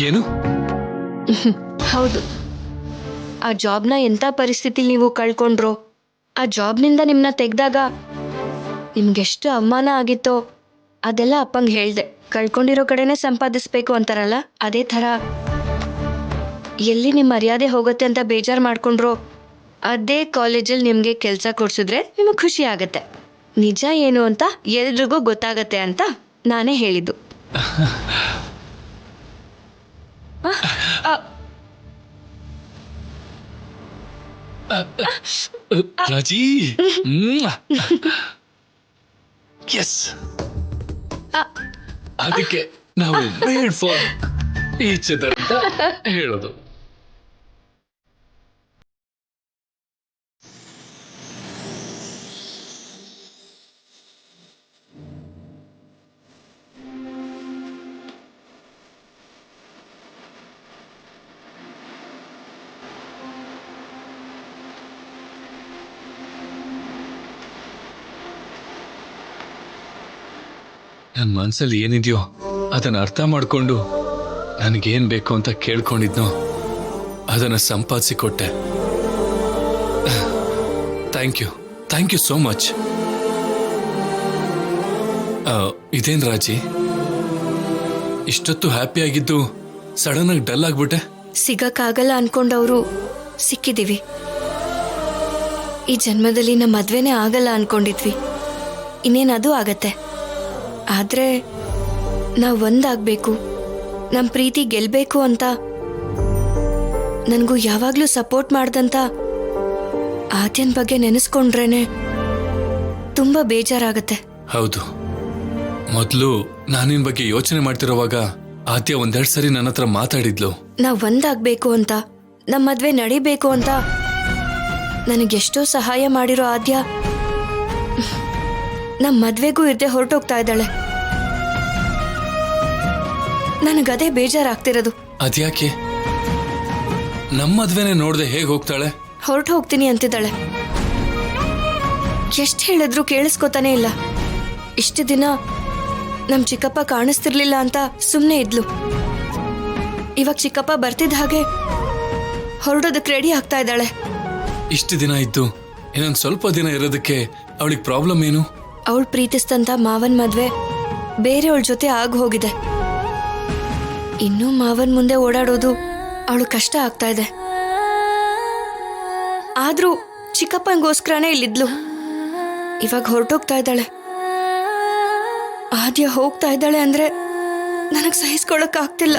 ಏನು? ಹೌದು, ಆ ಜಾಬ್ನ ಎಂಥ ಪರಿಸ್ಥಿತಿಲಿ ನೀವು ಕಳ್ಕೊಂಡ್ರೋ, ಆ ಜಾಬ್ನಿಂದ ನಿಮ್ಮನ್ನ ತೆಗೆದಾಗ ನಿಮ್ಗೆಷ್ಟು ಅವಮಾನ ಆಗಿತ್ತೋ ಅದೆಲ್ಲ ಅಪ್ಪಂಗೆ ಹೇಳ್ದೆ. ಕಳ್ಕೊಂಡಿರೋ ಕಡೆನೇ ಸಂಪಾದಿಸ್ಬೇಕು ಅಂತಾರಲ್ಲ, ಅದೇ ಥರ ಎಲ್ಲಿ ನಿಮ್ಮ ಮರ್ಯಾದೆ ಹೋಗುತ್ತೆ ಅಂತ ಬೇಜಾರು ಮಾಡ್ಕೊಂಡ್ರೋ ಅದೇ ಕಾಲೇಜಲ್ಲಿ ನಿಮಗೆ ಕೆಲಸ ಕೊಡ್ಸಿದ್ರೆ ನಿಮಗೆ ಖುಷಿ ಆಗತ್ತೆ. ನಿಜ ಏನು ಅಂತ ಎಲ್ರಿಗೂ ಗೊತ್ತಾಗತ್ತೆ ಅಂತ ನಾನೇ ಹೇಳಿದ್ದು. ರಾಜಿ, ಎಸ್, ಅದಕ್ಕೆ ನಾವು ಮೇಡ್ ಫಾರ್ ಈಚ್ ಅದರ್ ಅಂತ ಹೇಳೋದು. ನನ್ನ ಮನಸ್ಸಲ್ಲಿ ಏನಿದೆಯೋ ಅದನ್ನು ಅರ್ಥ ಮಾಡಿಕೊಂಡು ನನಗೇನು ಬೇಕು ಅಂತ ಕೇಳ್ಕೊಂಡಿದ್ನೋ ಅದನ್ನು ಸಂಪಾದಿಸಿಕೊಟ್ಟೆ. Thank you so much. ಇದೇನು ರಾಜಿ, ಇಷ್ಟೊತ್ತು ಹ್ಯಾಪಿ ಆಗಿದ್ದು ಸಡನ್ ಆಗಿ ಡಲ್ ಆಗ್ಬಿಟ್ಟೆ? ಸಿಗಕ್ಕಾಗಲ್ಲ ಅನ್ಕೊಂಡವರು ಸಿಕ್ಕಿದೀವಿ. ಈ ಜನ್ಮದಲ್ಲಿ ನಮ್ಮ ಮದ್ವೆನೇ ಆಗಲ್ಲ ಅನ್ಕೊಂಡಿದ್ವಿ, ಇನ್ನೇನದು ಆಗತ್ತೆ. ಆದ್ರೆ ನಾವು ಒಂದಾಗಬೇಕು, ನಮ್ಮ ಪ್ರೀತಿ ಗೆಲ್ಲಬೇಕು ಅಂತ ನನಗೂ ಯಾವಾಗಲೂ ಸಪೋರ್ಟ್ ಮಾಡ್ದಂತ ಆದ್ಯನ್ ಬಗ್ಗೆ ನೆನೆಸ್ಕೊಂಡ್ರೇನೆ ತುಂಬ ಬೇಜಾರಾಗತ್ತೆ. ಹೌದು, ಮೊದಲು ನಾನಿನ್ ಬಗ್ಗೆ ಯೋಚನೆ ಮಾಡ್ತಿರೋವಾಗ ಆದ್ಯ ಒಂದೆರಡು ಸರಿ ನನ್ನ ಹತ್ರ ಮಾತಾಡಿದ್ಲು. ನಾವು ಒಂದಾಗಬೇಕು ಅಂತ, ನಮ್ಮ ಮದ್ವೆ ನಡಿಬೇಕು ಅಂತ ನನಗೆಷ್ಟೋ ಸಹಾಯ ಮಾಡಿರೋ ಆದ್ಯ ನಮ್ಮ ಮದ್ವೆಗೂ ಇರ್ದೆ ಹೊರಟೋಗ್ತಾ ಇದ್ದಾಳೆ. ನನಗದೇ ಬೇಜಾರಾಗ್ತಿರೋದು. ಅದ್ಯಾಕೆ? ನಮ್ಮ ಮದ್ವೆನೆ ನೋಡ್ದೆ ಹೇಗೆ ಹೋಗ್ತಾಳೆ? ಹೊರಟು ಹೋಗ್ತೀನಿ ಅಂತಿದ್ದಾಳೆ. ಎಷ್ಟು ಹೇಳಿದ್ರು ಕೇಳಿಸ್ಕೊತಾನೆ ಇಲ್ಲ. ಇಷ್ಟು ದಿನ ನಮ್ ಚಿಕ್ಕಪ್ಪ ಕಾಣಿಸ್ತಿರ್ಲಿಲ್ಲ ಅಂತ ಸುಮ್ಮನೆ ಇದ್ಲು. ಇವಾಗ ಚಿಕ್ಕಪ್ಪ ಬರ್ತಿದ್ದ ಹಾಗೆ ಹೊರಡೋದಕ್ಕೆ ರೆಡಿ ಆಗ್ತಾ ಇದ್ದಾಳೆ. ಇಷ್ಟು ದಿನ ಇದ್ದು ಇನ್ನೊಂದು ಸ್ವಲ್ಪ ದಿನ ಇರೋದಕ್ಕೆ ಅವಳಿಗೆ ಪ್ರಾಬ್ಲಮ್ ಏನು? ಅವಳು ಪ್ರೀತಿಸ್ತಂತ ಮಾವನ್ ಮದ್ವೆ ಬೇರೆಯವಳ ಜೊತೆ ಆಗ ಹೋಗಿದೆ. ಇನ್ನೂ ಮಾವನ್ ಮುಂದೆ ಓಡಾಡೋದು ಅವಳು ಕಷ್ಟ ಆಗ್ತಾ ಇದೆ. ಆದ್ರೂ ಚಿಕ್ಕಪ್ಪನಿಗೋಸ್ಕರನೇ ಇಲ್ಲಿದ್ಲು. ಇವಾಗ ಹೊರಟೋಗ್ತಾ ಇದ್ದಾಳೆ. ಆದ್ಯ ಹೋಗ್ತಾ ಇದ್ದಾಳೆ ಅಂದ್ರೆ ನನಗೆ ಸಹಿಸ್ಕೊಳಕ್ ಆಗ್ತಿಲ್ಲ.